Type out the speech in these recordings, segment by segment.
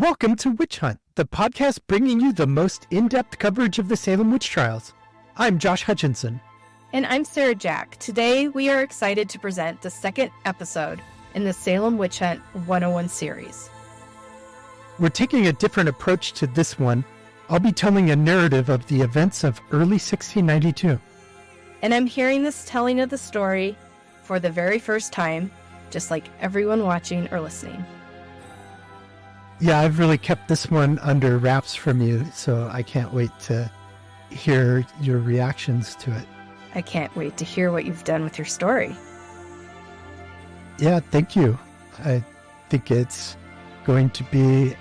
Welcome to Witch Hunt, the podcast bringing you the most in-depth coverage of the Salem Witch Trials. I'm Josh Hutchinson. And I'm Sarah Jack. Today we are excited to present the second episode in the Salem Witch-Hunt 101 series. We're taking a different approach to this one. I'll be telling a narrative of the events of early 1692. And I'm hearing this telling of the story for the very first time, just like everyone watching or listening. Yeah, I've really kept this one under wraps from you, so I can't wait to hear your reactions to it. I can't wait to hear what you've done with your story. Yeah, thank you. I think it's going to be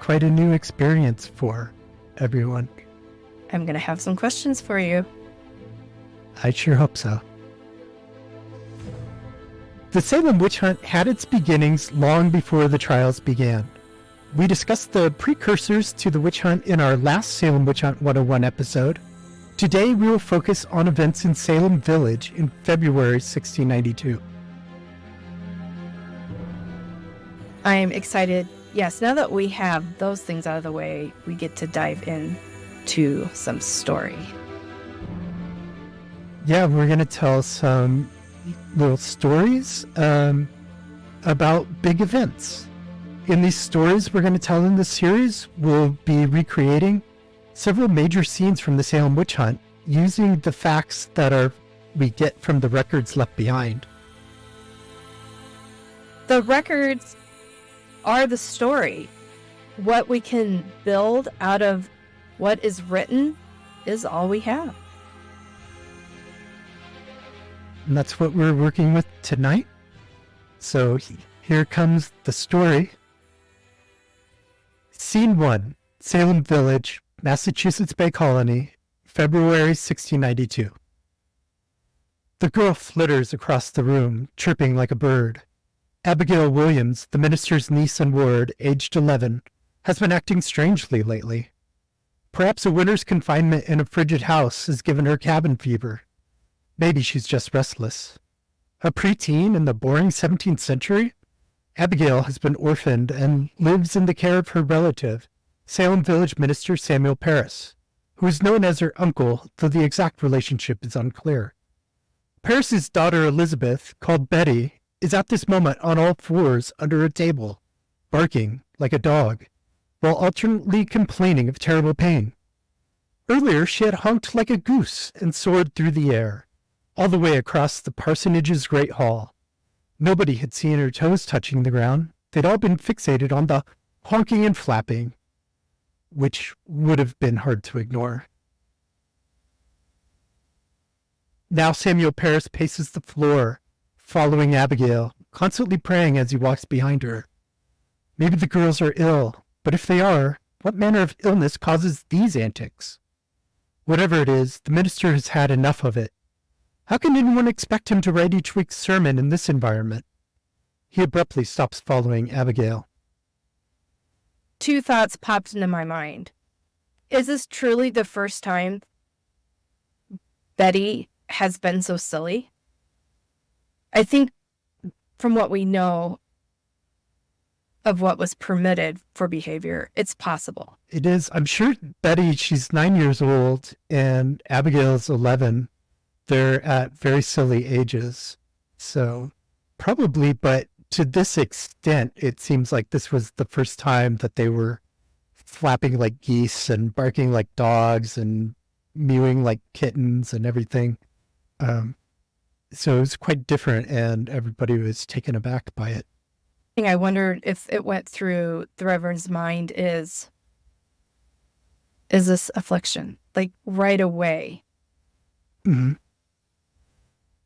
quite a new experience for everyone. I'm going to have some questions for you. I sure hope so. The Salem Witch Hunt had its beginnings long before the trials began. We discussed the precursors to the witch hunt in our last Salem Witch-Hunt 101 episode. Today we will focus on events in Salem Village in February 1692. I am excited. Yes, now that we have those things out of the way, we get to dive into some story. Yeah, we're going to tell some little stories about big events. In these stories we're going to tell in this series, we'll be recreating several major scenes from the Salem Witch Hunt using the facts that we get from the records left behind. The records are the story. What we can build out of what is written is all we have. And that's what we're working with tonight. So here comes the story. Scene 1, Salem Village, Massachusetts Bay Colony, February 1692. The girl flitters across the room, chirping like a bird. Abigail Williams, the minister's niece and ward, aged 11, has been acting strangely lately. Perhaps a winter's confinement in a frigid house has given her cabin fever. Maybe she's just restless. A preteen in the boring 17th century? Abigail has been orphaned and lives in the care of her relative, Salem Village minister Samuel Parris, who is known as her uncle, though the exact relationship is unclear. Parris's daughter Elizabeth, called Betty, is at this moment on all fours under a table, barking like a dog, while alternately complaining of terrible pain. Earlier she had honked like a goose and soared through the air, all the way across the parsonage's great hall. Nobody had seen her toes touching the ground. They'd all been fixated on the honking and flapping, which would have been hard to ignore. Now Samuel Parris paces the floor, following Abigail, constantly praying as he walks behind her. Maybe the girls are ill, but if they are, what manner of illness causes these antics? Whatever it is, the minister has had enough of it. How can anyone expect him to write each week's sermon in this environment? He abruptly stops following Abigail. Two thoughts popped into my mind. Is this truly the first time Betty has been so silly? I think from what we know of what was permitted for behavior, it's possible. It is. I'm sure Betty, she's 9 years old, and Abigail's 11. They're at very silly ages. So probably, but to this extent, it seems like this was the first time that they were flapping like geese and barking like dogs and mewing like kittens and everything. So it was quite different, and everybody was taken aback by it. I wondered if it went through the Reverend's mind is this affliction? Like right away. Mm-hmm.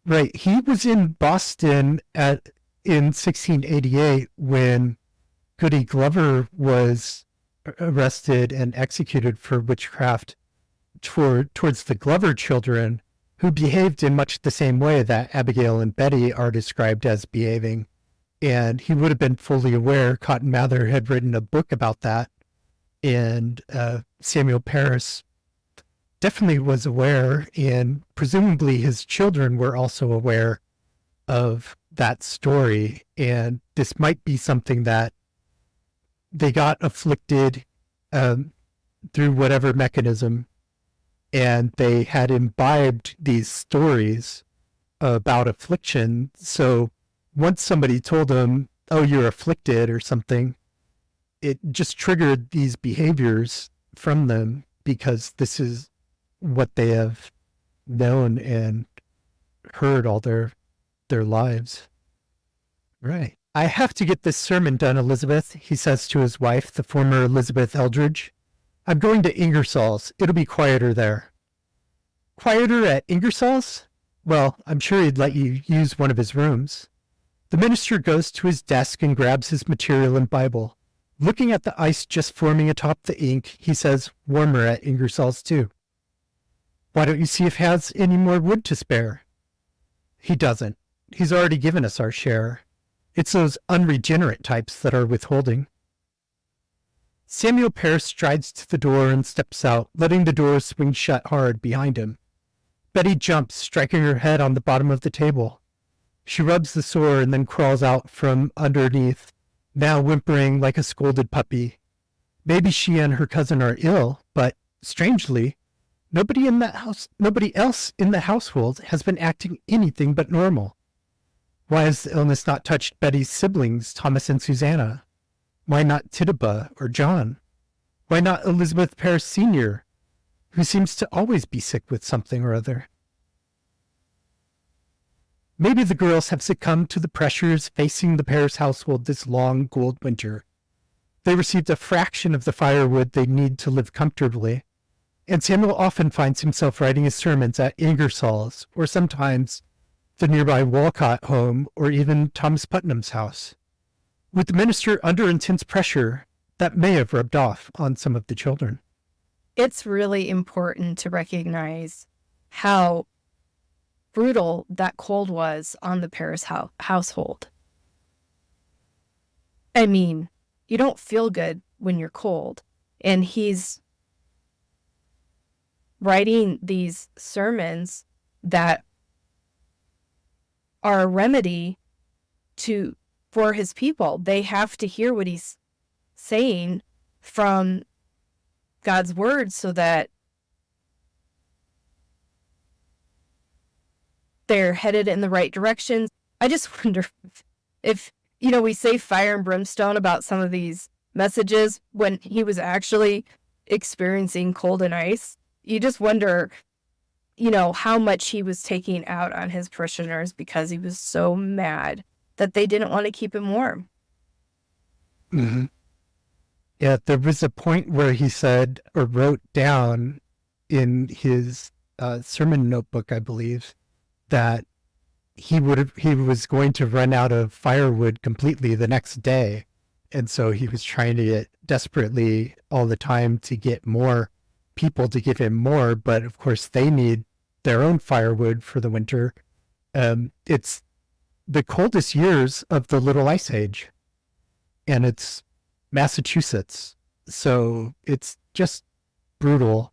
Right. He was in Boston in 1688 when Goody Glover was arrested and executed for witchcraft towards the Glover children, who behaved in much the same way that Abigail and Betty are described as behaving. And he would have been fully aware. Cotton Mather had written a book about that, and Samuel Parris definitely was aware, and presumably his children were also aware of that story. And this might be something that they got afflicted through whatever mechanism, and they had imbibed these stories about affliction. So once somebody told them, oh, you're afflicted or something, it just triggered these behaviors from them because this is what they have known and heard all their lives. Right. I have to get this sermon done, Elizabeth, he says to his wife, the former Elizabeth Eldridge. I'm going to Ingersoll's. It'll be quieter there. Quieter at Ingersoll's? Well, I'm sure he'd let you use one of his rooms. The minister goes to his desk and grabs his material and Bible. Looking at the ice just forming atop the ink, he says, warmer at Ingersoll's too. Why don't you see if he has any more wood to spare? He doesn't. He's already given us our share. It's those unregenerate types that are withholding. Samuel Parris strides to the door and steps out, letting the door swing shut hard behind him. Betty jumps, striking her head on the bottom of the table. She rubs the sore and then crawls out from underneath, now whimpering like a scolded puppy. Maybe she and her cousin are ill, but, strangely, nobody else in the household has been acting anything but normal. Why has the illness not touched Betty's siblings, Thomas and Susanna? Why not Tituba or John? Why not Elizabeth Parris Sr., who seems to always be sick with something or other? Maybe the girls have succumbed to the pressures facing the Parris household this long, cold winter. They received a fraction of the firewood they need to live comfortably, and Samuel often finds himself writing his sermons at Ingersoll's, or sometimes the nearby Walcott home, or even Thomas Putnam's house. With the minister under intense pressure, that may have rubbed off on some of the children. It's really important to recognize how brutal that cold was on the Parris household. I mean, you don't feel good when you're cold. And he's writing these sermons that are a remedy for his people. They have to hear what he's saying from God's word so that they're headed in the right direction. I just wonder if we say fire and brimstone about some of these messages when he was actually experiencing cold and ice. You just wonder, how much he was taking out on his parishioners because he was so mad that they didn't want to keep him warm. Mm-hmm. Yeah, there was a point where he said or wrote down in his sermon notebook, I believe, that he was going to run out of firewood completely the next day. And so he was trying to get desperately all the time to get more people to give him more. But of course, they need their own firewood for the winter. It's the coldest years of the Little Ice Age, and it's Massachusetts. So it's just brutal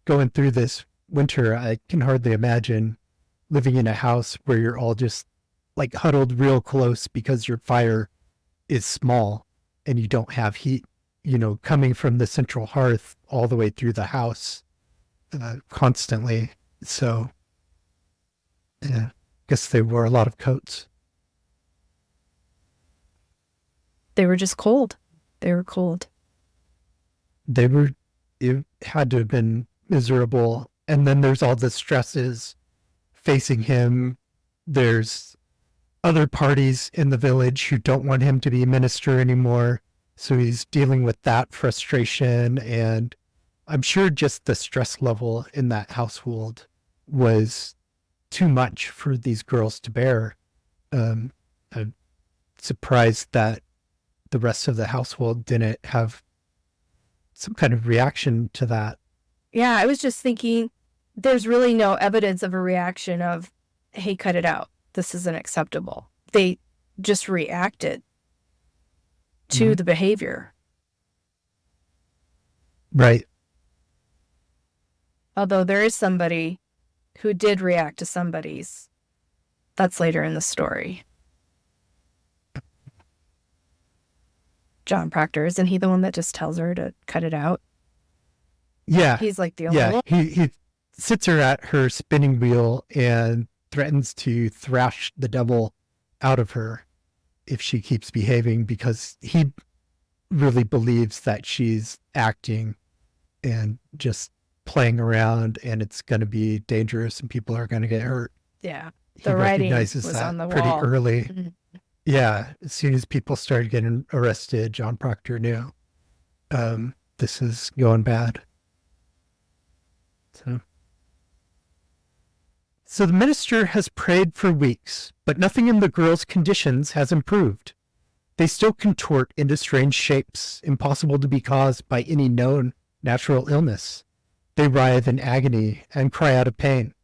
going through this winter. I can hardly imagine living in a house where you're all just like huddled real close because your fire is small and you don't have heat, coming from the central hearth all the way through the house constantly. So, yeah, guess they wore a lot of coats. They were just cold. They were cold. It had to have been miserable. And then there's all the stresses facing him. There's other parties in the village who don't want him to be a minister anymore. So he's dealing with that frustration. And I'm sure just the stress level in that household was too much for these girls to bear. I'm surprised that the rest of the household didn't have some kind of reaction to that. Yeah, I was just thinking, there's really no evidence of a reaction of, hey, cut it out. This isn't acceptable. They just reacted to the behavior. Right. Although there is somebody who did react to somebody's. That's later in the story. John Proctor? Isn't he the one that just tells her to cut it out? Yeah. He's like the only one. He sits her at her spinning wheel and threatens to thrash the devil out of her if she keeps behaving, because he really believes that she's acting and just playing around, and it's going to be dangerous and people are going to get hurt. Yeah. He The writing recognizes was that on the pretty wall. early. Mhm. Yeah, as soon as people started getting arrested, John Proctor knew this is going bad. So the minister has prayed for weeks, but nothing in the girls' conditions has improved. They still contort into strange shapes, impossible to be caused by any known natural illness. They writhe in agony and cry out of pain.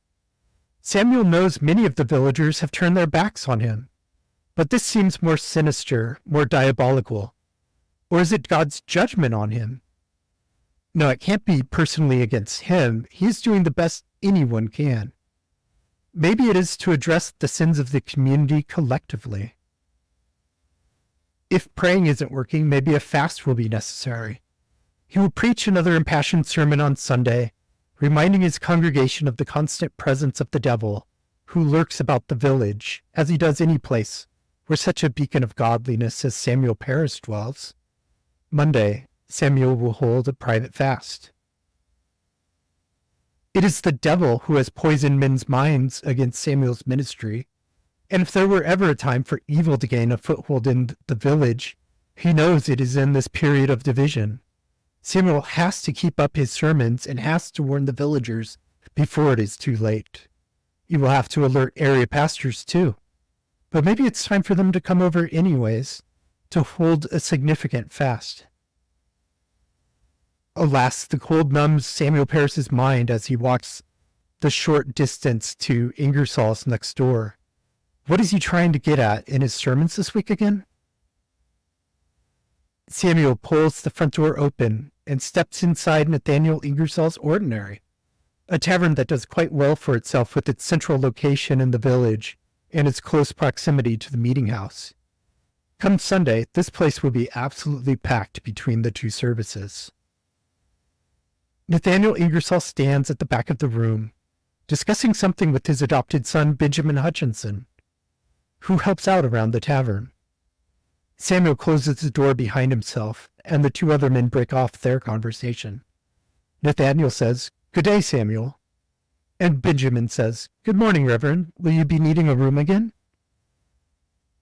Samuel knows many of the villagers have turned their backs on him, but this seems more sinister, more diabolical. Or is it God's judgment on him? No, it can't be personally against him. He's doing the best anyone can. Maybe it is to address the sins of the community collectively. If praying isn't working, maybe a fast will be necessary. He will preach another impassioned sermon on Sunday, reminding his congregation of the constant presence of the devil, who lurks about the village, as he does any place where such a beacon of godliness as Samuel Parris dwells. Monday, Samuel will hold a private fast. It is the devil who has poisoned men's minds against Samuel's ministry, and if there were ever a time for evil to gain a foothold in the village, he knows it is in this period of division. Samuel has to keep up his sermons and has to warn the villagers before it is too late. He will have to alert area pastors too. But maybe it's time for them to come over anyways, to hold a significant fast. Alas, the cold numbs Samuel Parris's mind as he walks the short distance to Ingersoll's next door. What is he trying to get at in his sermons this week again? Samuel pulls the front door open and steps inside Nathaniel Ingersoll's Ordinary, a tavern that does quite well for itself with its central location in the village and its close proximity to the meeting house. Come Sunday, this place will be absolutely packed between the two services. Nathaniel Ingersoll stands at the back of the room, discussing something with his adopted son, Benjamin Hutchinson, who helps out around the tavern. Samuel closes the door behind himself, and the two other men break off their conversation. Nathaniel says, "Good day, Samuel." And Benjamin says, "Good morning, Reverend. Will you be needing a room again?"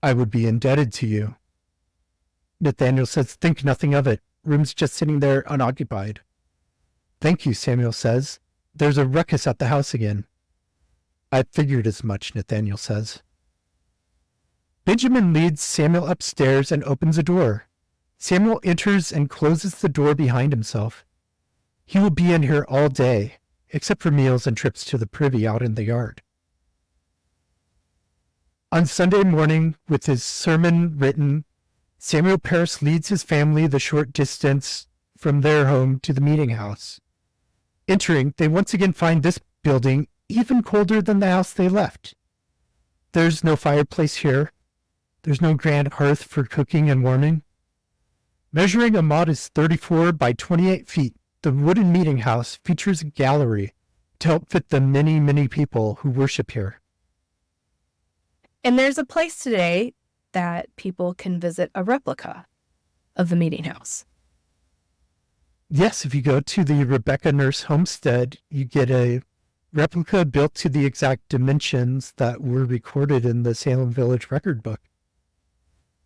"I would be indebted to you." Nathaniel says, "Think nothing of it. Room's just sitting there unoccupied." "Thank you," Samuel says. "There's a ruckus at the house again." "I figured as much," Nathaniel says. Benjamin leads Samuel upstairs and opens a door. Samuel enters and closes the door behind himself. He will be in here all day, except for meals and trips to the privy out in the yard. On Sunday morning, with his sermon written, Samuel Parris leads his family the short distance from their home to the meeting house. Entering, they once again find this building even colder than the house they left. There's no fireplace here. There's no grand hearth for cooking and warming. Measuring a modest 34 by 28 feet, the wooden meeting house features a gallery to help fit the many, many people who worship here. And there's a place today that people can visit a replica of the meeting house. Yes, if you go to the Rebecca Nurse Homestead, you get a replica built to the exact dimensions that were recorded in the Salem Village record book.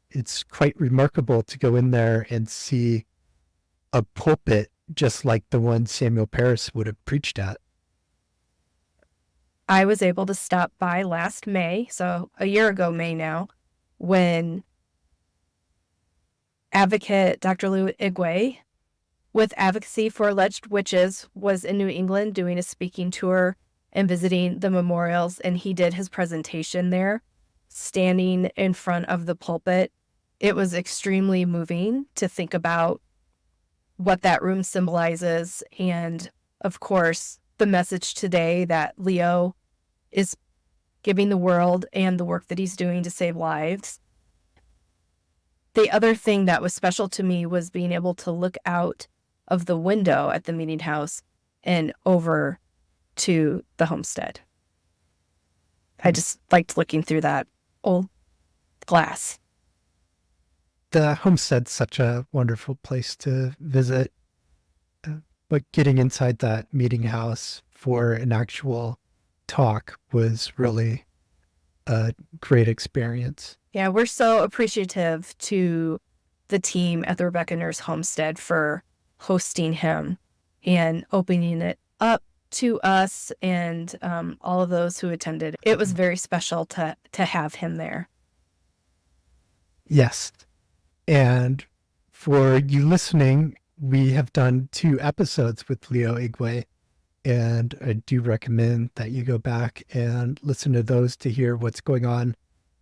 It's quite remarkable to go in there and see a pulpit just like the one Samuel Parris would have preached at. I was able to stop by last May, so a year ago May now, when advocate Dr. Lou Igwe with Advocacy for Alleged Witches was in New England doing a speaking tour and visiting the memorials, and he did his presentation there, standing in front of the pulpit. It was extremely moving to think about what that room symbolizes, and of course, the message today that Leo is giving the world and the work that he's doing to save lives. The other thing that was special to me was being able to look out of the window at the meeting house and over to the homestead. I just liked looking through that old glass. The homestead's such a wonderful place to visit. But getting inside that meeting house for an actual talk was really a great experience. Yeah, we're so appreciative to the team at the Rebecca Nurse Homestead for hosting him and opening it up to us and all of those who attended. It was very special to have him there. Yes. And for you listening, we have done 2 episodes with Leo Igwe, and I do recommend that you go back and listen to those to hear what's going on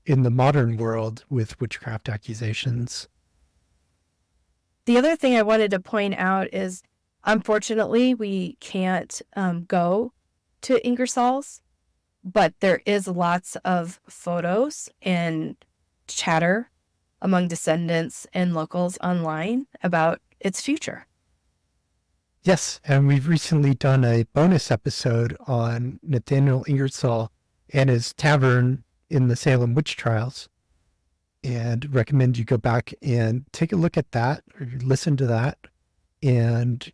in the modern world with witchcraft accusations. The other thing I wanted to point out is, unfortunately, we can't go to Ingersoll's, but there is lots of photos and chatter among descendants and locals online about its future. Yes, and we've recently done a bonus episode on Nathaniel Ingersoll and his tavern in the Salem Witch Trials, and recommend you go back and take a look at that or listen to that. And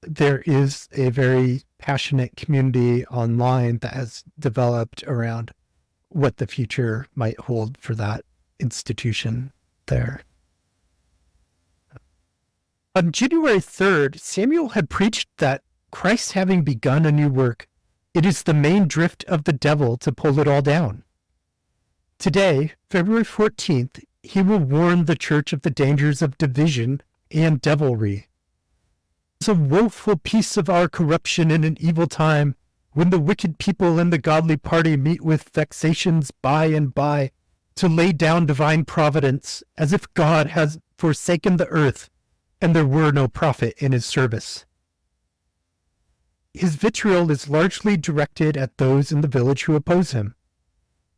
there is a very passionate community online that has developed around what the future might hold for that institution there. On January 3rd, Samuel had preached that Christ having begun a new work, it is the main drift of the devil to pull it all down. Today, February 14th, he will warn the church of the dangers of division and devilry. It's a woeful piece of our corruption in an evil time, when the wicked people and the godly party meet with vexations by and by, to lay down divine providence, as if God has forsaken the earth, and there were no prophet in his service. His vitriol is largely directed at those in the village who oppose him.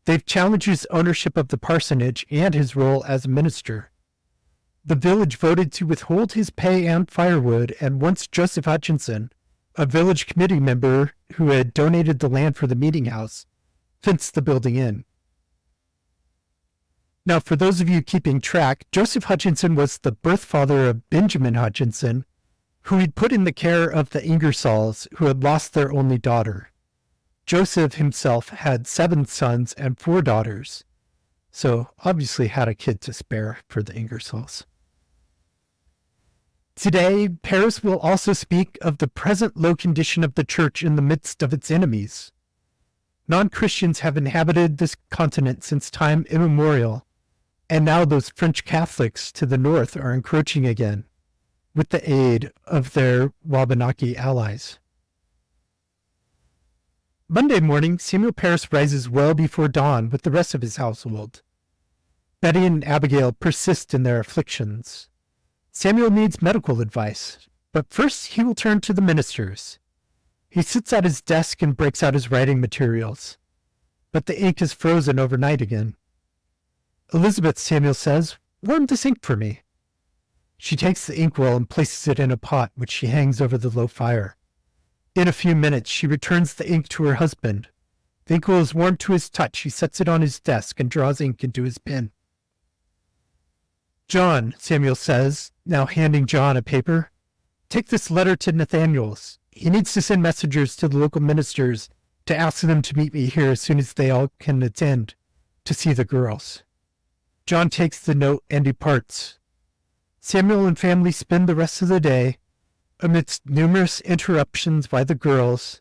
They've challenged his ownership of the parsonage and his role as a minister. The village voted to withhold his pay and firewood, and once Joseph Hutchinson, a village committee member who had donated the land for the meeting house, fenced the building in. Now, for those of you keeping track, Joseph Hutchinson was the birth father of Benjamin Hutchinson, who he'd put in the care of the Ingersolls, who had lost their only daughter. Joseph himself had 7 sons and 4 daughters, so obviously had a kid to spare for the Ingersolls. Today, Parris will also speak of the present low condition of the church in the midst of its enemies. Non-Christians have inhabited this continent since time immemorial, and now those French Catholics to the north are encroaching again, with the aid of their Wabanaki allies. Monday morning, Samuel Parris rises well before dawn with the rest of his household. Betty and Abigail persist in their afflictions. Samuel needs medical advice, but first he will turn to the ministers. He sits at his desk and breaks out his writing materials, but the ink is frozen overnight again. Elizabeth, Samuel says, warm this ink for me. She takes the inkwell and places it in a pot which she hangs over the low fire. In a few minutes, she returns the ink to her husband. The inkwell is warm to his touch. He sets it on his desk and draws ink into his pen. John, Samuel says, now handing John a paper, take this letter to Nathaniel's. He needs to send messengers to the local ministers to ask them to meet me here as soon as they all can attend to see the girls. John takes the note and departs. Samuel and family spend the rest of the day, amidst numerous interruptions by the girls,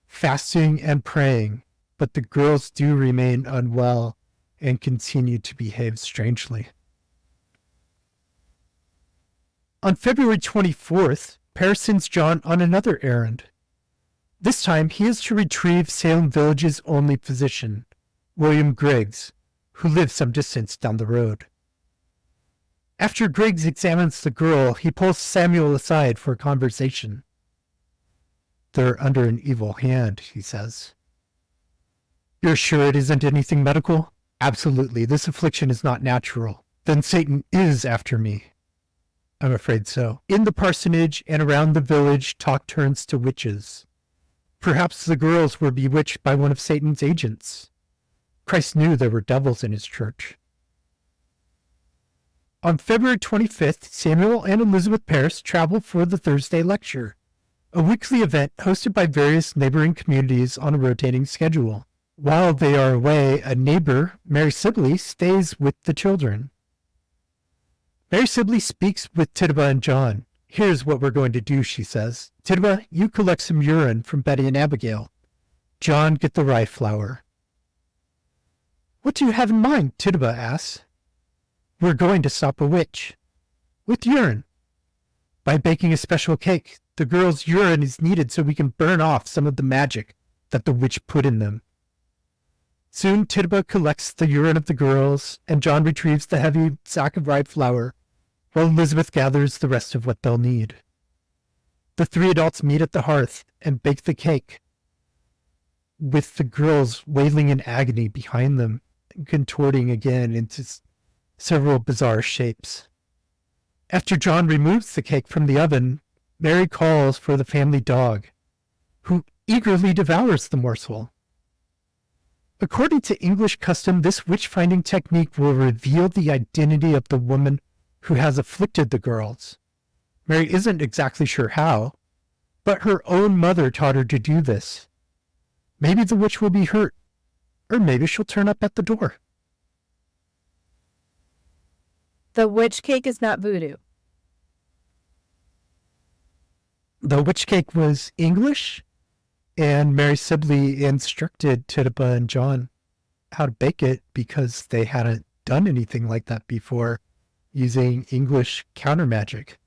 fasting and praying, but the girls do remain unwell and continue to behave strangely. On February 24th, Parris sends John on another errand. This time he is to retrieve Salem Village's only physician, William Griggs, who lives some distance down the road. After Griggs examines the girl, he pulls Samuel aside for a conversation. They're under an evil hand, he says. You're sure it isn't anything medical? Absolutely. This affliction is not natural. Then Satan is after me. I'm afraid so. In the parsonage and around the village, talk turns to witches. Perhaps the girls were bewitched by one of Satan's agents. Christ knew there were devils in his church. On February 25th, Samuel and Elizabeth Parris travel for the Thursday lecture, a weekly event hosted by various neighboring communities on a rotating schedule. While they are away, a neighbor, Mary Sibley, stays with the children. Mary Sibley speaks with Tituba and John. Here's what we're going to do, she says. Tituba, you collect some urine from Betty and Abigail. John, get the rye flour. What do you have in mind? Tituba asks. We're going to stop a witch. With urine. By baking a special cake. The girls' urine is needed so we can burn off some of the magic that the witch put in them. Soon Tituba collects the urine of the girls, and John retrieves the heavy sack of rye flour, while Elizabeth gathers the rest of what they'll need. The three adults meet at the hearth and bake the cake, with the girls wailing in agony behind them, contorting again into several bizarre shapes. After John removes the cake from the oven, Mary calls for the family dog, who eagerly devours the morsel. According to English custom, this witch-finding technique will reveal the identity of the woman who has afflicted the girls. Mary isn't exactly sure how, but her own mother taught her to do this. Maybe the witch will be hurt, or maybe she'll turn up at the door. The witch cake is not voodoo. The witch cake was English, and Mary Sibley instructed Tituba and John how to bake it because they hadn't done anything like that before using English counter magic.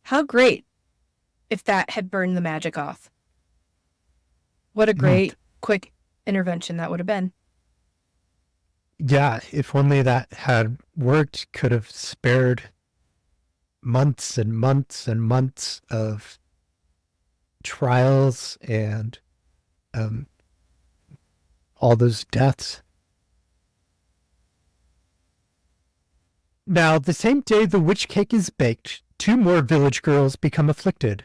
How great if that had burned the magic off. What a great, quick intervention that would have been. Yeah, if only that had worked, could have spared months and months and months of trials and all those deaths. Now, the same day the witch cake is baked, two more village girls become afflicted.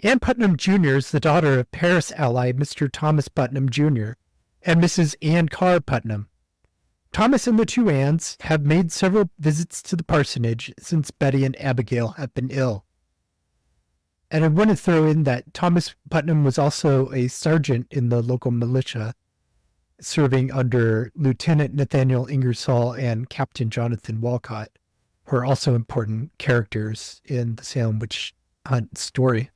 Ann Putnam Jr. is the daughter of Parris ally Mr. Thomas Putnam Jr. and Mrs. Ann Carr Putnam. Thomas and the two Anns have made several visits to the parsonage since Betty and Abigail have been ill. And I want to throw in that Thomas Putnam was also a sergeant in the local militia, serving under Lieutenant Nathaniel Ingersoll and Captain Jonathan Walcott, who are also important characters in the Salem Witch-Hunt story.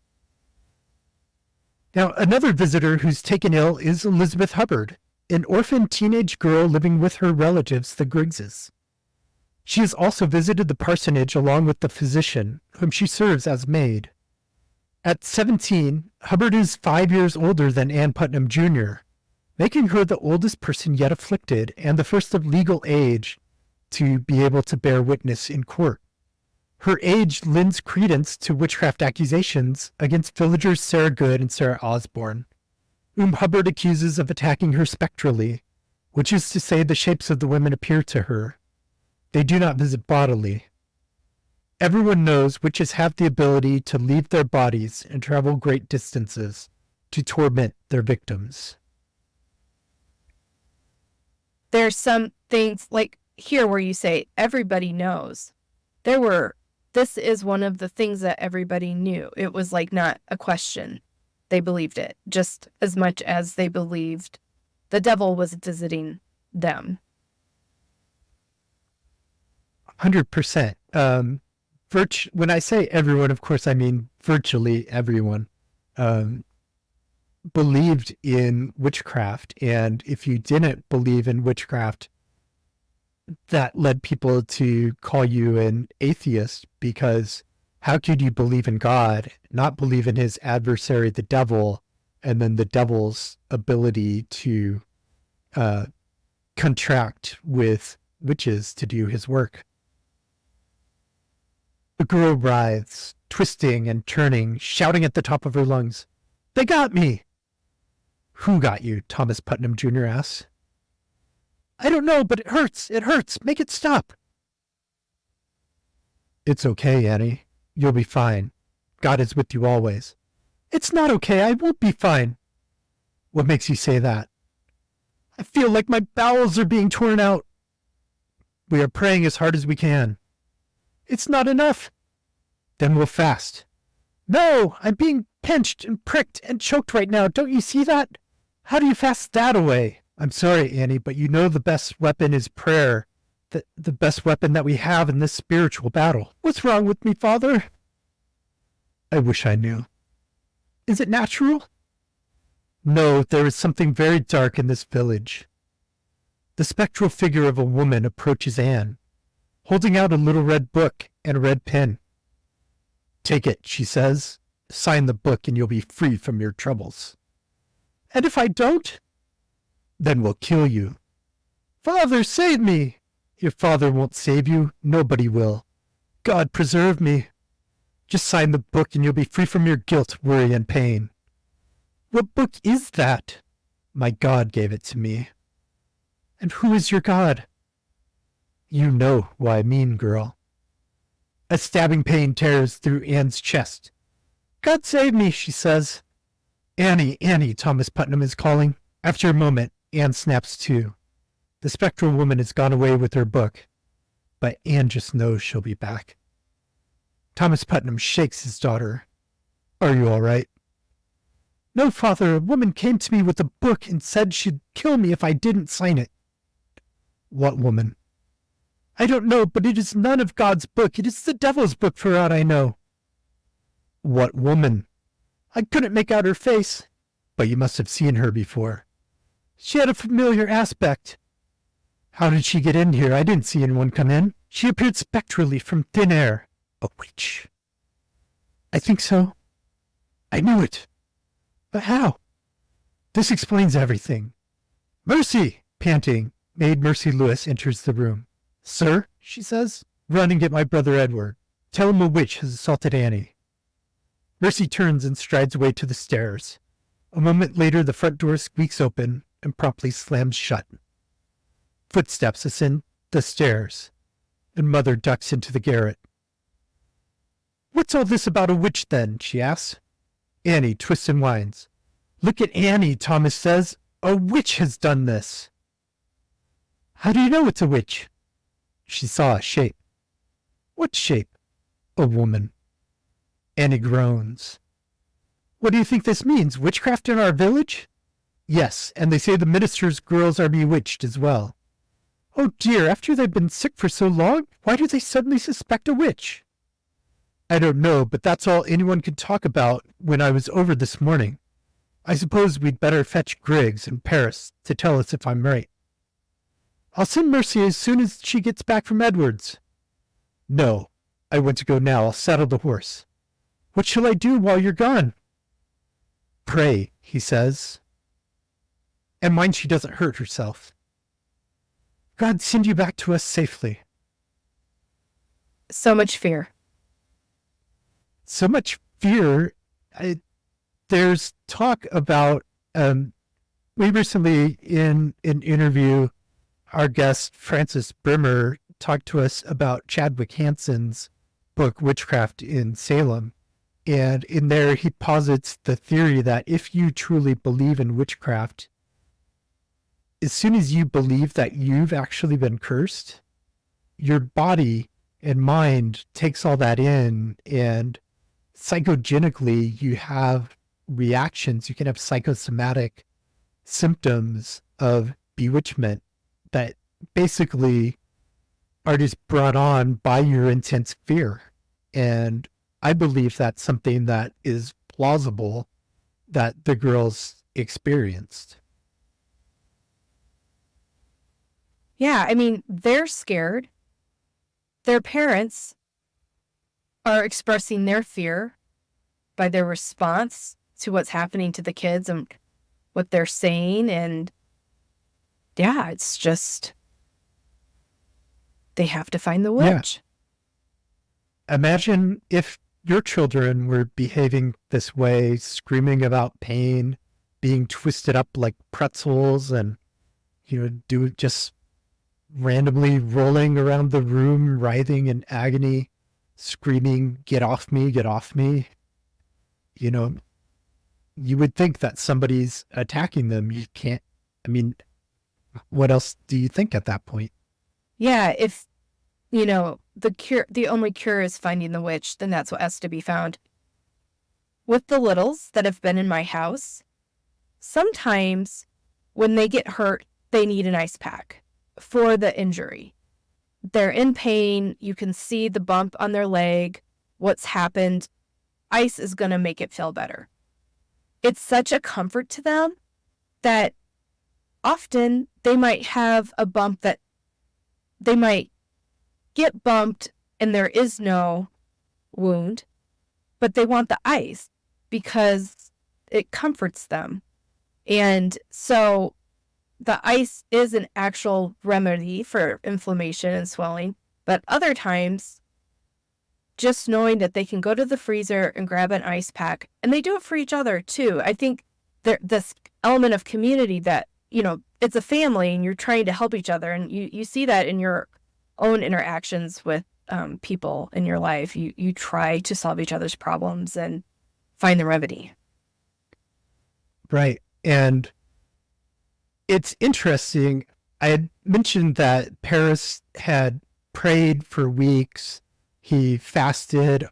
Now, another visitor who's taken ill is Elizabeth Hubbard, an orphan teenage girl living with her relatives, the Griggses. She has also visited the parsonage along with the physician, whom she serves as maid. At 17, Hubbard is 5 years older than Ann Putnam Jr., making her the oldest person yet afflicted and the first of legal age to be able to bear witness in court. Her age lends credence to witchcraft accusations against villagers Sarah Good and Sarah Osborne, whom Hubbard accuses of attacking her spectrally, which is to say the shapes of the women appear to her. They do not visit bodily. Everyone knows witches have the ability to leave their bodies and travel great distances to torment their victims. There's some things like here where you say everybody knows. This is one of the things that everybody knew. It was like not a question. They believed it just as much as they believed the devil was visiting them. 100%. When I say everyone, of course, I mean virtually everyone believed in witchcraft. And if you didn't believe in witchcraft, that led people to call you an atheist, because how could you believe in God, not believe in his adversary, the devil, and then the devil's ability to contract with witches to do his work? The girl writhes, twisting and turning, shouting at the top of her lungs, "They got me!" "Who got you?" Thomas Putnam Jr. asks. I don't know, but it hurts. It hurts. Make it stop. It's okay, Annie. You'll be fine. God is with you always. It's not okay. I won't be fine. What makes you say that? I feel like my bowels are being torn out. We are praying as hard as we can. It's not enough. Then we'll fast. No, I'm being pinched and pricked and choked right now. Don't you see that? How do you fast that away? I'm sorry, Annie, but you know the best weapon is prayer. The best weapon that we have in this spiritual battle. What's wrong with me, Father? I wish I knew. Is it natural? No, there is something very dark in this village. The spectral figure of a woman approaches Anne, holding out a little red book and a red pen. Take it, she says. Sign the book and you'll be free from your troubles. And if I don't? Then we'll kill you. Father, save me! Your father won't save you. Nobody will. God preserve me. Just sign the book and you'll be free from your guilt, worry, and pain. What book is that? My God gave it to me. And who is your God? You know who I mean, girl. A stabbing pain tears through Anne's chest. God save me, she says. Annie, Annie, Thomas Putnam is calling. After a moment, Anne snaps to. The spectral woman has gone away with her book, but Anne just knows she'll be back. Thomas Putnam shakes his daughter. Are you all right? No, Father, a woman came to me with a book and said she'd kill me if I didn't sign it. What woman? I don't know, but it is none of God's book. It is the devil's book for aught I know. What woman? I couldn't make out her face, but you must have seen her before. She had a familiar aspect. How did she get in here? I didn't see anyone come in. She appeared spectrally from thin air. A witch. I think so. I knew it. But how? This explains everything. Mercy! Panting, Maid Mercy Lewis enters the room. Sir, she says, run and get my brother Edward. Tell him a witch has assaulted Annie. Mercy turns and strides away to the stairs. A moment later, the front door squeaks open and promptly slams shut. Footsteps ascend the stairs, and Mother ducks into the garret. What's all this about a witch, then? She asks. Annie twists and whines. Look at Annie, Thomas says. A witch has done this. How do you know it's a witch? She saw a shape. What shape? A woman. Annie groans. What do you think this means? Witchcraft in our village? Yes, and they say the minister's girls are bewitched as well. Oh dear, after they've been sick for so long, why do they suddenly suspect a witch? I don't know, but that's all anyone could talk about when I was over this morning. I suppose we'd better fetch Griggs and Parris to tell us if I'm right. I'll send Mercy as soon as she gets back from Edward's. No, I want to go now. I'll saddle the horse. What shall I do while you're gone? Pray, he says. And mind she doesn't hurt herself. God send you back to us safely. So much fear. So much fear. There's talk about, we recently in an interview, our guest Francis Brimmer talked to us about Chadwick Hanson's book, Witchcraft in Salem. And in there, he posits the theory that if you truly believe in witchcraft, as soon as you believe that you've actually been cursed, your body and mind takes all that in, and psychogenically you have reactions. You can have psychosomatic symptoms of bewitchment that basically are just brought on by your intense fear. And I believe that's something that is plausible that the girls experienced. Yeah, I mean, they're scared. Their parents are expressing their fear by their response to what's happening to the kids and what they're saying. And yeah, it's just, they have to find the witch. Yeah. Imagine if your children were behaving this way, screaming about pain, being twisted up like pretzels, and, do just randomly rolling around the room, writhing in agony, screaming, "Get off me, get off me." You know, you would think that somebody's attacking them. You can't, I mean, what else do you think at that point? Yeah, if, the only cure is finding the witch, then that's what has to be found. With the littles that have been in my house, sometimes when they get hurt, they need an ice pack for the injury. They're in pain. You can see the bump on their leg, what's happened. Ice is going to make it feel better. It's such a comfort to them that often they might have a bump that they might get bumped and there is no wound, but they want the ice because it comforts them. And so the ice is an actual remedy for inflammation and swelling, but other times, just knowing that they can go to the freezer and grab an ice pack, and they do it for each other too. I think this element of community that, it's a family and you're trying to help each other, and you see that in your own interactions with people in your life. You try to solve each other's problems and find the remedy. Right. And it's interesting. I had mentioned that Parris had prayed for weeks. He fasted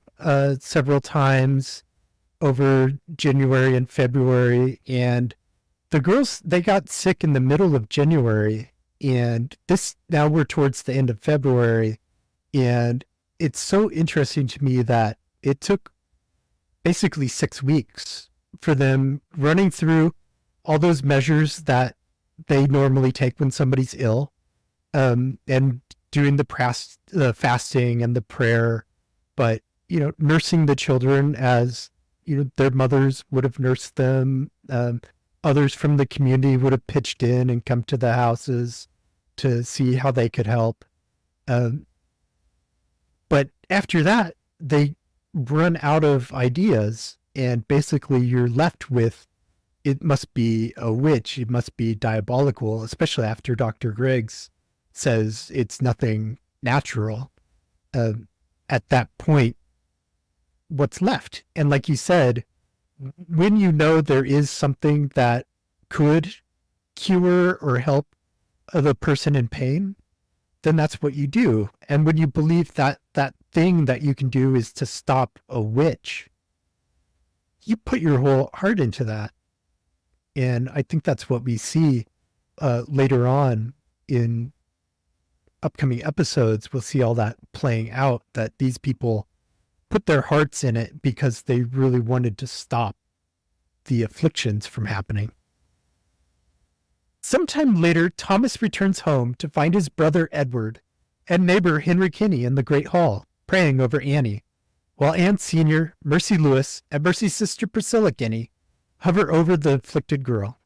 several times over January and February. And the girls, they got sick in the middle of January. And now we're towards the end of February. And it's so interesting to me that it took basically 6 weeks for them running through all those measures that they normally take when somebody's ill, and doing the fasting and the prayer, but, nursing the children as, their mothers would have nursed them. Others from the community would have pitched in and come to the houses to see how they could help. But after that, they run out of ideas, and basically you're left with, it must be a witch, it must be diabolical, especially after Dr. Griggs says it's nothing natural. At that point, what's left? And like you said, when you know there is something that could cure or help the person in pain, then that's what you do. And when you believe that that thing that you can do is to stop a witch, you put your whole heart into that. And I think that's what we see later on in upcoming episodes. We'll see all that playing out, that these people put their hearts in it because they really wanted to stop the afflictions from happening. Sometime later, Thomas returns home to find his brother Edward and neighbor Henry Kinney in the Great Hall, praying over Annie, while Anne Sr., Mercy Lewis, and Mercy's sister Priscilla Kinney hover over the afflicted girl.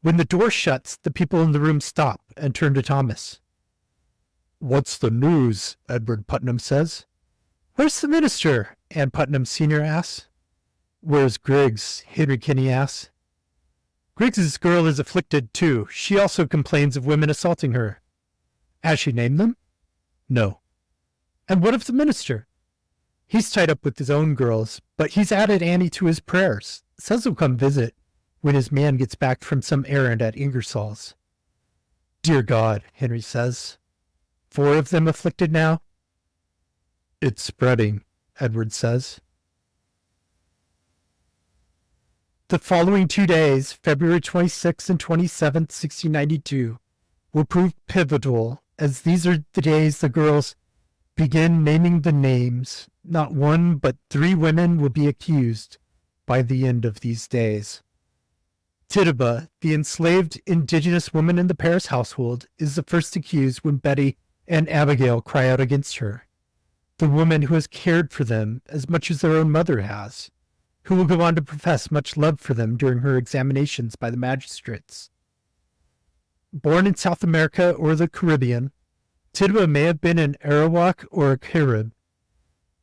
When the door shuts, the people in the room stop and turn to Thomas. "What's the news?" Edward Putnam says. "Where's the minister?" Anne Putnam Sr. asks. "Where's Griggs?" Henry Kinney asks. "Griggs's girl is afflicted, too. She also complains of women assaulting her." "Has she named them?" "No." "And what of the minister?" "He's tied up with his own girls, but he's added Annie to his prayers. Says he'll come visit when his man gets back from some errand at Ingersoll's." "Dear God," Henry says. "4 of them afflicted now?" "It's spreading," Edward says. The following 2 days, February 26th and 27th, 1692, will prove pivotal, as these are the days the girls begin naming the names. Not 1, but 3 women will be accused by the end of these days. Tituba, the enslaved indigenous woman in the Parris household, is the first accused when Betty and Abigail cry out against her. The woman who has cared for them as much as their own mother has, who will go on to profess much love for them during her examinations by the magistrates. Born in South America or the Caribbean, Tituba may have been an Arawak or a Carib.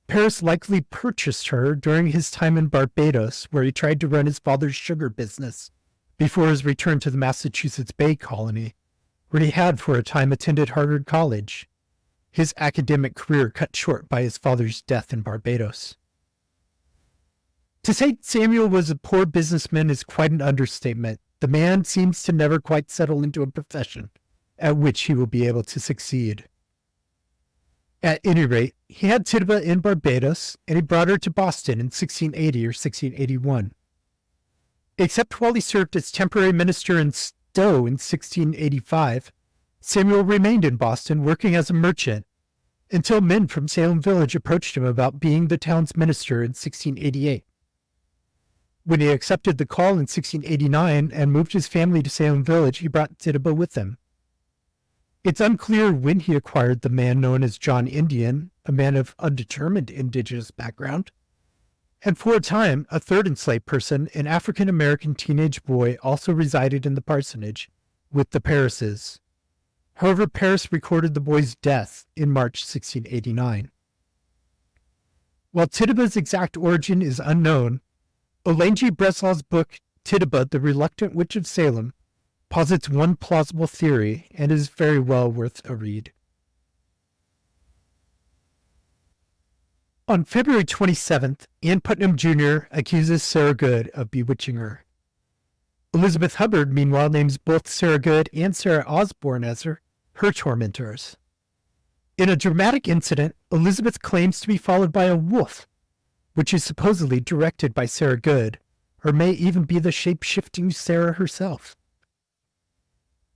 Parris likely purchased her during his time in Barbados, where he tried to run his father's sugar business before his return to the Massachusetts Bay Colony, where he had for a time attended Harvard College, his academic career cut short by his father's death in Barbados. To say Samuel was a poor businessman is quite an understatement. The man seems to never quite settle into a profession at which he will be able to succeed. At any rate, he had Tituba in Barbados, and he brought her to Boston in 1680 or 1681. Except while he served as temporary minister in Stowe in 1685, Samuel remained in Boston working as a merchant until men from Salem Village approached him about being the town's minister in 1688. When he accepted the call in 1689 and moved his family to Salem Village, he brought Tituba with him. It's unclear when he acquired the man known as John Indian, a man of undetermined indigenous background, and for a time, a third enslaved person, an African-American teenage boy, also resided in the parsonage with the Parrises. However, Parris recorded the boy's death in March 1689. While Tituba's exact origin is unknown, Olenji Breslau's book, Tituba, the Reluctant Witch of Salem, posits one plausible theory and is very well worth a read. On February 27th, Ann Putnam Jr. accuses Sarah Good of bewitching her. Elizabeth Hubbard, meanwhile, names both Sarah Good and Sarah Osborne as her tormentors. In a dramatic incident, Elizabeth claims to be followed by a wolf, which is supposedly directed by Sarah Good, or may even be the shape-shifting Sarah herself.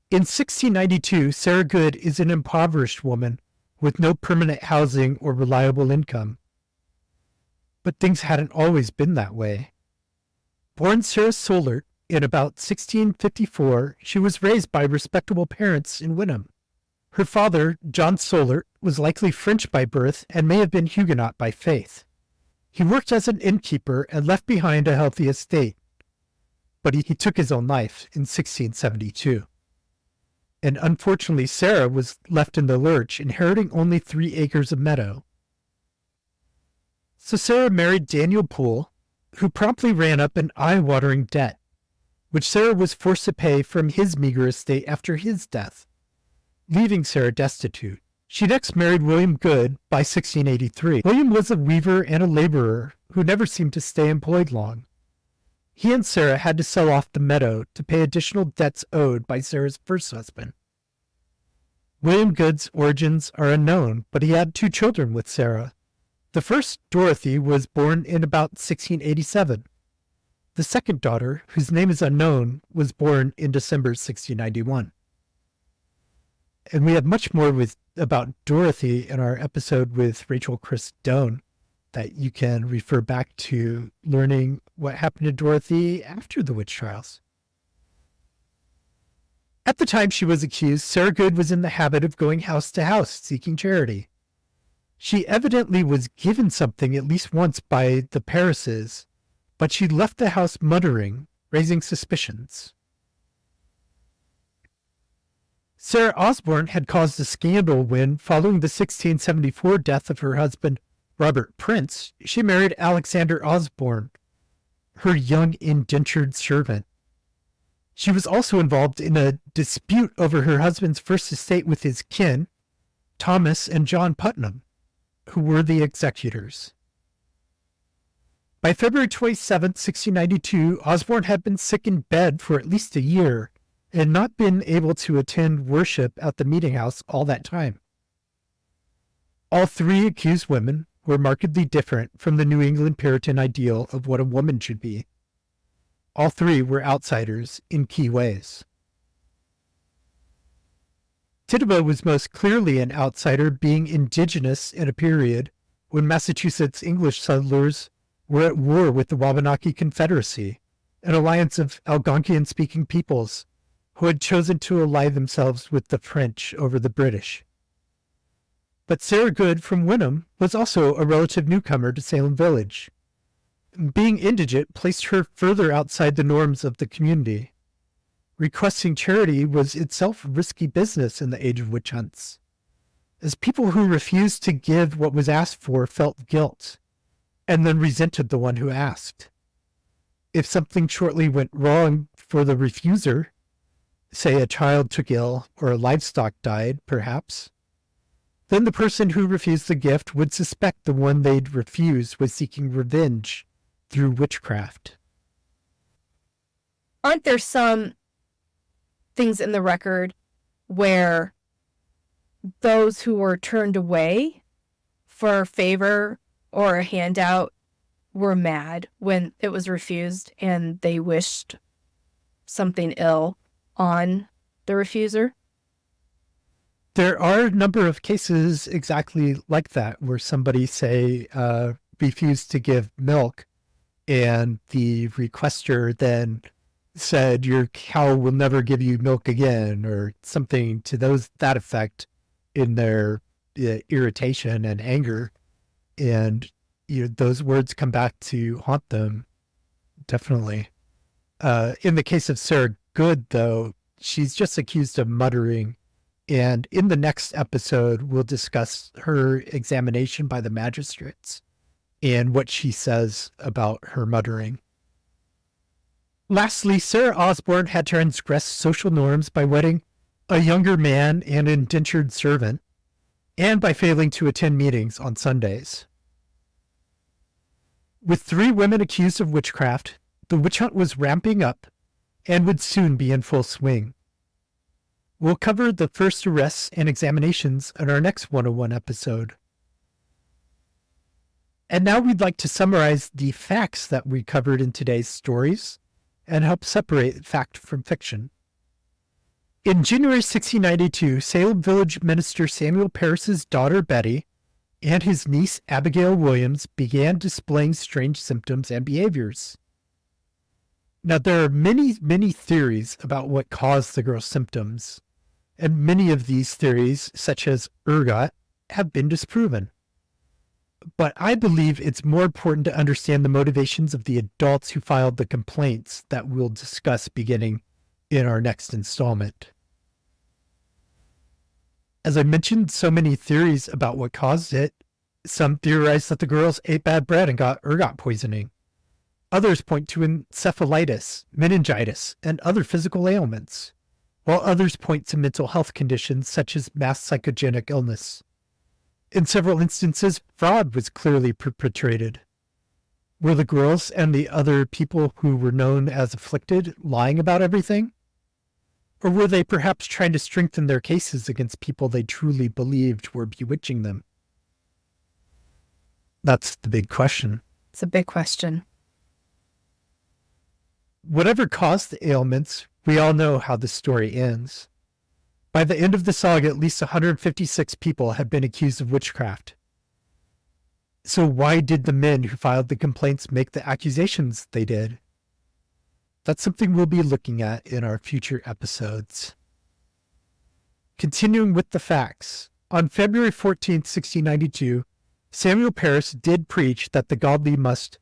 In 1692, Sarah Good is an impoverished woman with no permanent housing or reliable income. But things hadn't always been that way. Born Sarah Solert in about 1654, she was raised by respectable parents in Wynnum. Her father, John Solert, was likely French by birth and may have been Huguenot by faith. He worked as an innkeeper and left behind a healthy estate, but he took his own life in 1672. And unfortunately, Sarah was left in the lurch, inheriting only 3 acres of meadow. So Sarah married Daniel Poole, who promptly ran up an eye-watering debt, which Sarah was forced to pay from his meager estate after his death, leaving Sarah destitute. She next married William Good by 1683. William was a weaver and a laborer who never seemed to stay employed long. He and Sarah had to sell off the meadow to pay additional debts owed by Sarah's first husband. William Good's origins are unknown, but he had 2 children with Sarah. The first, Dorothy, was born in about 1687. The second daughter, whose name is unknown, was born in December 1691. And we have much more about Dorothy in our episode with Rachel Chris Doan that you can refer back to, learning what happened to Dorothy after the witch trials. At the time she was accused, Sarah Good was in the habit of going house to house seeking charity. She evidently was given something at least once by the Parrises, but she left the house muttering, raising suspicions. Sarah Osborne had caused a scandal when, following the 1674 death of her husband, Robert Prince, she married Alexander Osborne, her young indentured servant. She was also involved in a dispute over her husband's first estate with his kin, Thomas and John Putnam, who were the executors. By February 27, 1692, Osborne had been sick in bed for at least a year and not been able to attend worship at the meeting house all that time. All 3 accused women were markedly different from the New England Puritan ideal of what a woman should be. All 3 were outsiders in key ways. Tituba was most clearly an outsider, being indigenous in a period when Massachusetts English settlers were at war with the Wabanaki Confederacy, an alliance of Algonquian-speaking peoples who had chosen to ally themselves with the French over the British. But Sarah Good from Wynnum was also a relative newcomer to Salem Village. Being indigent placed her further outside the norms of the community. Requesting charity was itself risky business in the age of witch hunts, as people who refused to give what was asked for felt guilt, and then resented the one who asked. If something shortly went wrong for the refuser, say a child took ill or livestock died, perhaps, then the person who refused the gift would suspect the one they'd refused was seeking revenge through witchcraft. Aren't there some things in the record where those who were turned away for a favor or a handout were mad when it was refused and they wished something ill on the refuser? There are a number of cases exactly like that where somebody, say, refused to give milk and the requester then said, your cow will never give you milk again, or something to that effect in their irritation and anger. And those words come back to haunt them, definitely. In the case of Sarah Good, though, she's just accused of muttering. And in the next episode, we'll discuss her examination by the magistrates and what she says about her muttering. Lastly, Sarah Osborne had transgressed social norms by wedding a younger man and an indentured servant, and by failing to attend meetings on Sundays. With 3 women accused of witchcraft, the witch hunt was ramping up and would soon be in full swing. We'll cover the first arrests and examinations in our next 101 episode. And now we'd like to summarize the facts that we covered in today's stories and help separate fact from fiction. In January 1692, Salem Village minister Samuel Parris's daughter Betty and his niece Abigail Williams began displaying strange symptoms and behaviors. Now, there are many, many theories about what caused the girl's symptoms, and many of these theories, such as ergot, have been disproven. But I believe it's more important to understand the motivations of the adults who filed the complaints that we'll discuss beginning in our next installment. As I mentioned, so many theories about what caused it. Some theorize that the girls ate bad bread and got ergot poisoning. Others point to encephalitis, meningitis, and other physical ailments, while others point to mental health conditions such as mass psychogenic illness. In several instances, fraud was clearly perpetrated. Were the girls and the other people who were known as afflicted lying about everything? Or were they perhaps trying to strengthen their cases against people they truly believed were bewitching them? That's the big question. It's a big question. Whatever caused the ailments, we all know how the story ends. By the end of the saga, at least 156 people had been accused of witchcraft. So why did the men who filed the complaints make the accusations they did? That's something we'll be looking at in our future episodes. Continuing with the facts, on February 14, 1692, Samuel Parris did preach that the godly must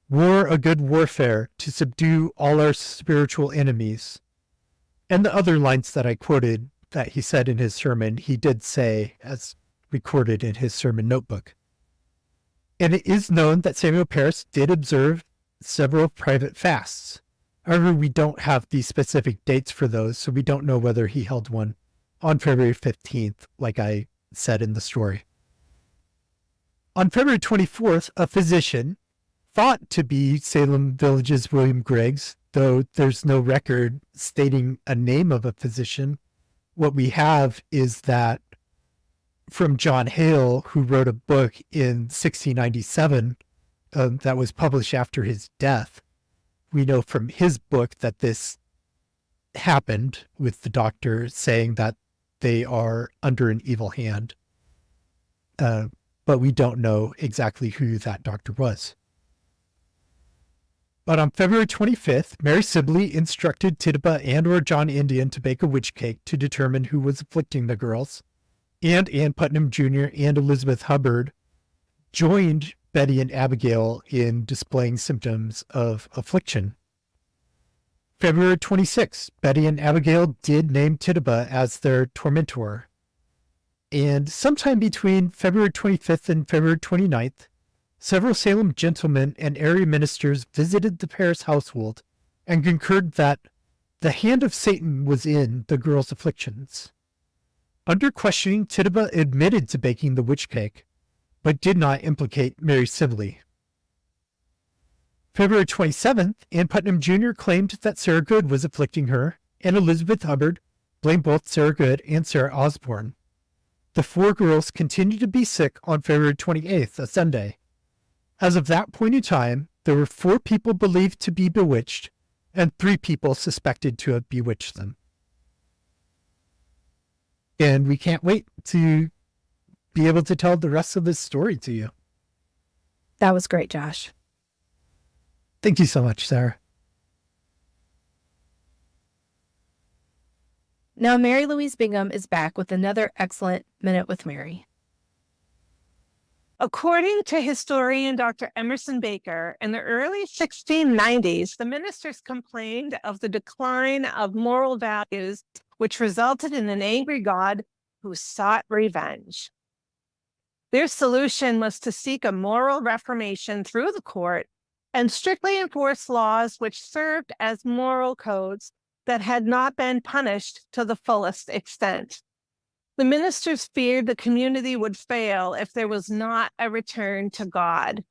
war a good warfare to subdue all our spiritual enemies. And the other lines that I quoted that he said in his sermon, he did say as recorded in his sermon notebook. And it is known that Samuel Parris did observe several private fasts. However, we don't have the specific dates for those, so we don't know whether he held one on February 15th, like I said in the story. On February 24th, a physician, thought to be Salem Village's William Griggs, though there's no record stating a name of a physician. What we have is that from John Hale, who wrote a book in 1697 that was published after his death. We know from his book that this happened with the doctor saying that they are under an evil hand. But we don't know exactly who that doctor was. But on February 25th, Mary Sibley instructed Tituba and or John Indian to bake a witch cake to determine who was afflicting the girls, and Ann Putnam Jr. and Elizabeth Hubbard joined Betty and Abigail in displaying symptoms of affliction. February 26th, Betty and Abigail did name Tituba as their tormentor. And sometime between February 25th and February 29th, several Salem gentlemen and area ministers visited the Parris household and concurred that The hand of Satan was in the girl's afflictions. Under questioning, Tituba admitted to baking the witch cake, but did not implicate Mary civilly. February 27th, Ann Putnam Jr. claimed that Sarah Good was afflicting her, and Elizabeth Hubbard blamed both Sarah Good and Sarah Osborne. The four girls continued to be sick on February 28th, a Sunday. As of that point in time, there were 4 people believed to be bewitched, and 3 people suspected to have bewitched them. And we can't wait to be able to tell the rest of this story to you. That was great, Josh. Thank you so much, Sarah. Now, Mary Louise Bingham is back with another excellent Minute with Mary. According to historian Dr. Emerson Baker, in the early 1690s, the ministers complained of the decline of moral values, which resulted in an angry God who sought revenge. Their solution was to seek a moral reformation through the court and strictly enforce laws which served as moral codes that had not been punished to the fullest extent. The ministers feared the community would fail if there was not a return to God.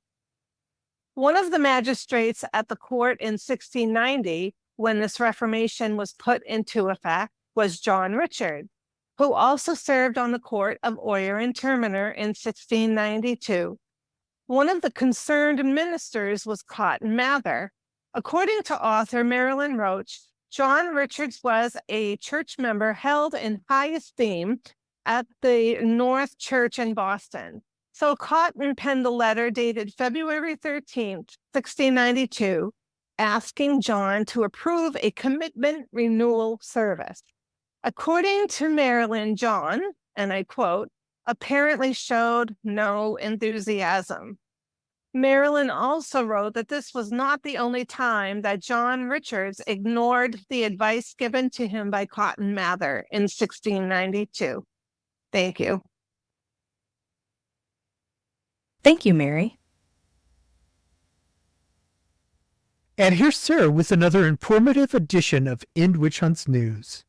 One of the magistrates at the court in 1690, when this reformation was put into effect, was John Richard, who also served on the court of Oyer and Terminer in 1692. One of the concerned ministers was Cotton Mather. According to author Marilyn Roach, John Richards was a church member held in high esteem at the North Church in Boston. So Cotton penned a letter dated February 13th, 1692, asking John to approve a commitment renewal service. According to Marilyn, John, and I quote, apparently showed no enthusiasm. Marilyn also wrote that this was not the only time that John Richards ignored the advice given to him by Cotton Mather in 1692. Thank you. Thank you, Mary. And here's Sarah with another informative edition of In Witch Hunt's News.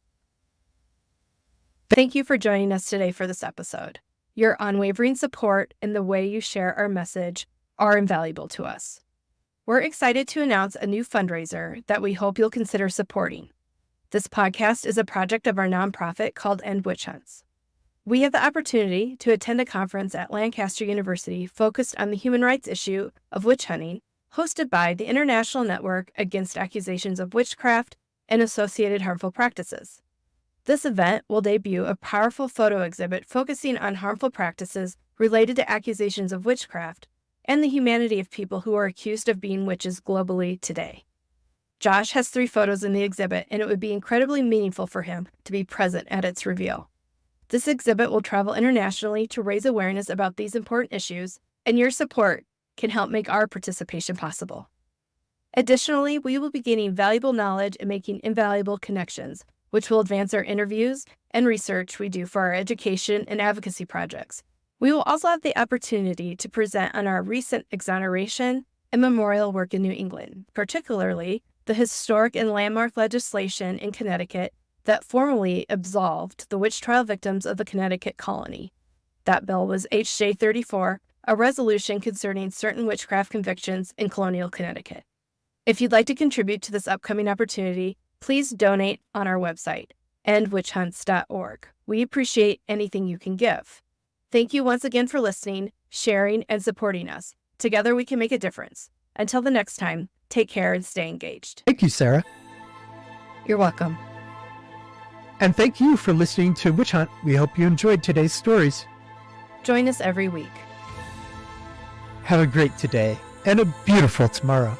Thank you for joining us today for this episode. Your unwavering support and the way you share our message are invaluable to us. We're excited to announce a new fundraiser that we hope you'll consider supporting. This podcast is a project of our nonprofit called End Witch Hunts. We have the opportunity to attend a conference at Lancaster University focused on the human rights issue of witch hunting, hosted by the International Network Against Accusations of Witchcraft and Associated Harmful Practices. This event will debut a powerful photo exhibit focusing on harmful practices related to accusations of witchcraft and the humanity of people who are accused of being witches globally today. Josh has 3 photos in the exhibit, and it would be incredibly meaningful for him to be present at its reveal. This exhibit will travel internationally to raise awareness about these important issues, and your support can help make our participation possible. Additionally, we will be gaining valuable knowledge and making invaluable connections, which will advance our interviews and research we do for our education and advocacy projects. We will also have the opportunity to present on our recent exoneration and memorial work in New England, particularly the historic and landmark legislation in Connecticut that formally absolved the witch trial victims of the Connecticut colony. That bill was H.J. 34, a resolution concerning certain witchcraft convictions in colonial Connecticut. If you'd like to contribute to this upcoming opportunity, please donate on our website, endwitchhunts.org. We appreciate anything you can give. Thank you once again for listening, sharing, and supporting us. Together we can make a difference. Until the next time, take care and stay engaged. Thank you, Sarah. You're welcome. And thank you for listening to Witch Hunt. We hope you enjoyed today's stories. Join us every week. Have a great today and a beautiful tomorrow.